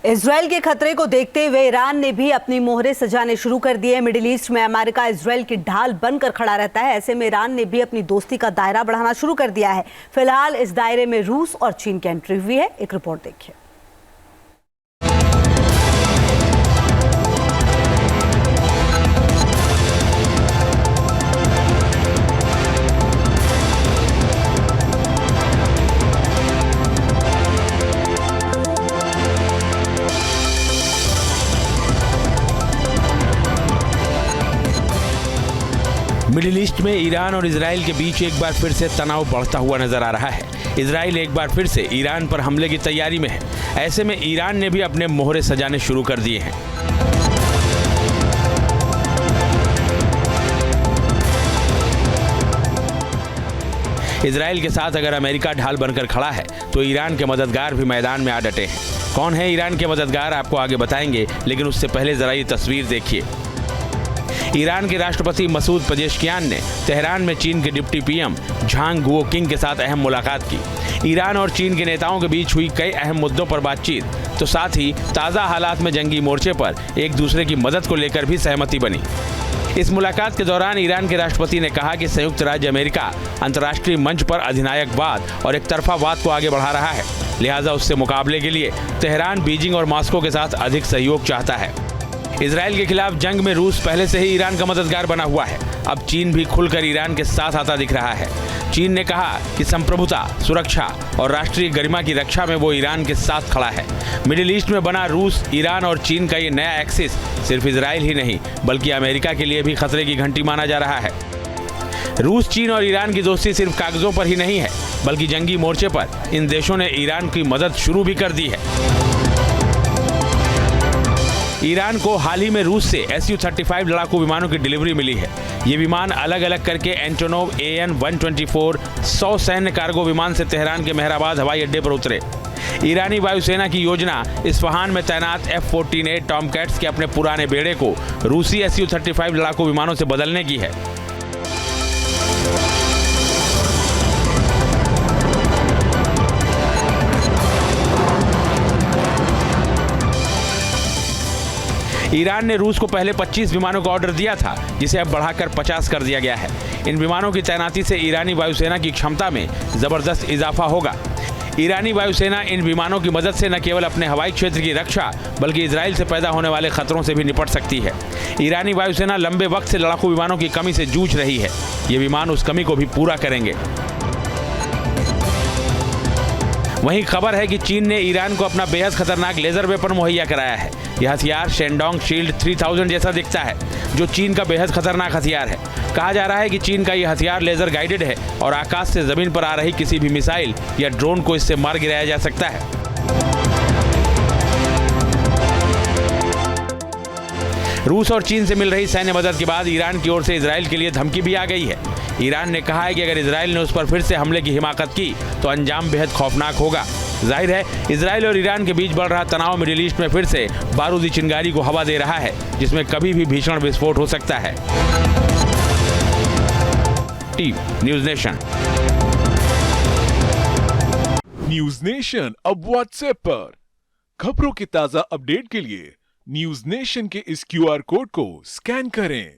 Israel के खतरे को देखते हुए ईरान ने भी अपनी मोहरें सजाने शुरू कर दी है। मिडिल ईस्ट में अमेरिका इजराइल की ढाल बनकर खड़ा रहता है। ऐसे में ईरान ने भी अपनी दोस्ती का दायरा बढ़ाना शुरू कर दिया है। फिलहाल इस दायरे में रूस और चीन की एंट्री हुई है। एक रिपोर्ट देखिए। मिडिल ईस्ट में ईरान और इजराइल के बीच एक बार फिर से तनाव बढ़ता हुआ नजर आ रहा है। इजराइल एक बार फिर से ईरान पर हमले की तैयारी में है। ऐसे में ईरान ने भी अपने मोहरे सजाने शुरू कर दिए हैं। इजराइल के साथ अगर अमेरिका ढाल बनकर खड़ा है तो ईरान के मददगार भी मैदान में आ डटे हैं। कौन है ईरान के मददगार, आपको आगे बताएंगे, लेकिन उससे पहले जरा ये तस्वीर देखिए। ईरान के राष्ट्रपति मसूद पेजेश्कियान ने तेहरान में चीन के डिप्टी पीएम झांग गुओकिंग के साथ अहम मुलाकात की। ईरान और चीन के नेताओं के बीच हुई कई अहम मुद्दों पर बातचीत, तो साथ ही ताज़ा हालात में जंगी मोर्चे पर एक दूसरे की मदद को लेकर भी सहमति बनी। इस मुलाकात के दौरान ईरान के राष्ट्रपति ने कहा कि संयुक्त राज्य अमेरिका अंतर्राष्ट्रीय मंच पर अधिनायकवाद और एक तरफावाद को आगे बढ़ा रहा है, लिहाजा उससे मुकाबले के लिए तेहरान बीजिंग और मॉस्को के साथ अधिक सहयोग चाहता है। इजराइल के खिलाफ जंग में रूस पहले से ही ईरान का मददगार बना हुआ है। अब चीन भी खुलकर ईरान के साथ आता दिख रहा है। चीन ने कहा कि संप्रभुता, सुरक्षा और राष्ट्रीय गरिमा की रक्षा में वो ईरान के साथ खड़ा है। मिडिल ईस्ट में बना रूस, ईरान और चीन का ये नया एक्सिस सिर्फ इजराइल ही नहीं बल्कि अमेरिका के लिए भी खतरे की घंटी माना जा रहा है। रूस, चीन और ईरान की दोस्ती सिर्फ कागजों पर ही नहीं है बल्कि जंगी मोर्चे पर इन देशों ने ईरान की मदद शुरू भी कर दी है। ईरान को हाल ही में रूस से Su-35 लड़ाकू विमानों की डिलीवरी मिली है। ये विमान अलग अलग करके एंटोनोव AN-124 100 सैन्य कार्गो विमान से तेहरान के मेहराबाद हवाई अड्डे पर उतरे। ईरानी वायुसेना की योजना इस्फहान में तैनात F-14A टॉमकैट्स के अपने पुराने बेड़े को रूसी Su-35 लड़ाकू विमानों से बदलने की है। ईरान ने रूस को पहले 25 विमानों का ऑर्डर दिया था, जिसे अब बढ़ाकर 50 कर दिया गया है। इन विमानों की तैनाती से ईरानी वायुसेना की क्षमता में जबरदस्त इजाफा होगा। ईरानी वायुसेना इन विमानों की मदद से न केवल अपने हवाई क्षेत्र की रक्षा बल्कि इजराइल से पैदा होने वाले खतरों से भी निपट सकती है। ईरानी वायुसेना लंबे वक्त से लड़ाकू विमानों की कमी से जूझ रही है। ये विमान उस कमी को भी पूरा करेंगे। वहीं खबर है कि चीन ने ईरान को अपना बेहद खतरनाक लेजर वेपन मुहैया कराया है। यह हथियार शेनडोंग शील्ड 3000 जैसा दिखता है, जो चीन का बेहद खतरनाक हथियार है। कहा जा रहा है कि चीन का यह हथियार लेजर गाइडेड है और आकाश से जमीन पर आ रही किसी भी मिसाइल या ड्रोन को इससे मार गिराया जा सकता है। रूस और चीन से मिल रही सैन्य मदद के बाद ईरान की ओर से इजराइल के लिए धमकी भी आ गई है। ईरान ने कहा है कि अगर इजराइल ने उस पर फिर से हमले की हिमाकत की तो अंजाम बेहद खौफनाक होगा। जाहिर है, इजराइल और ईरान के बीच बढ़ रहा तनाव मिडिल ईस्ट में फिर से बारूदी चिंगारी को हवा दे रहा है, जिसमें कभी भी भीषण विस्फोट हो सकता है। Team news nation. News nation अब व्हाट्सएप पर खबरों की ताजा अपडेट के लिए न्यूज़ नेशन के इस QR कोड को स्कैन करें।